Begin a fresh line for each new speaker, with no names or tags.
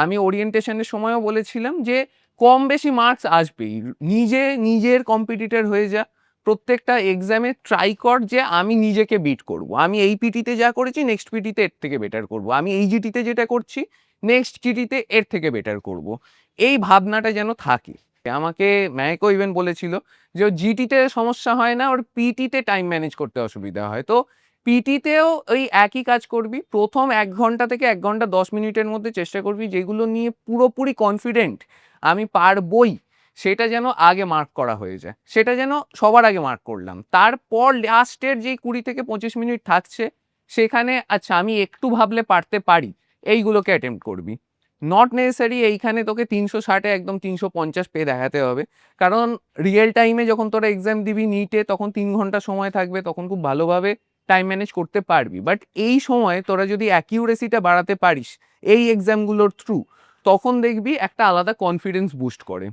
আমি ওরিয়েন্টেশনের সময়ও বলেছিলাম যে কম বেশি মার্কস আসবেই, নিজের কম্পিটিটর হয়ে যা, প্রত্যেকটা এক্সামে ট্রাই কর যে আমি নিজেকে বিট করব, আমি এই পিটিতে যা করেছি নেক্সট পিটিতে এর থেকে বেটার করব, আমি এই জিটিতে যেটা করছি নেক্সট জিটিতে এর থেকে বেটার করব, এই ভাবনাটা যেন থাকে। আমাকে ম্যাকও ইভেন বলেছিল যে ওর জিটিতে সমস্যা হয় না, ওর পিটিতে টাইম ম্যানেজ করতে অসুবিধা হয়। তো পিটিতেও ওই একই কাজ করবি, প্রথম 1 ঘন্টা থেকে 1 ঘন্টা 10 মিনিটের মধ্যে চেষ্টা করবি যেগুলো নিয়ে পুরোপুরি কনফিডেন্ট আমি পারবই, সেটা যেন আগে মার্ক করা হয়ে যায়, সেটা যেন সবার আগে মার্ক করলাম। তারপর লাস্টের যেই 20 থেকে 25 মিনিট থাকছে সেখানে আচ্ছা আমি একটু ভাবলে পারতে পারি, এইগুলোকে অ্যাটেম্প্ট করবি। নট নেসেসারি এইখানে তোকে 360-এ একদম 350 পেয়ে দেখাতে হবে, কারণ রিয়েল টাইমে যখন তোরা এক্সাম দিবি নিটে তখন 3 ঘন্টা সময় থাকবে, তখন খুব ভালোভাবে টাইম ম্যানেজ করতে পারবি। বাট এই সময় তোরা যদি অ্যাকিউরেসিটা বাড়াতে পারিস এই এক্সামগুলোর থ্রু, তখন দেখবি একটা আলাদা কনফিডেন্স বুস্ট করে।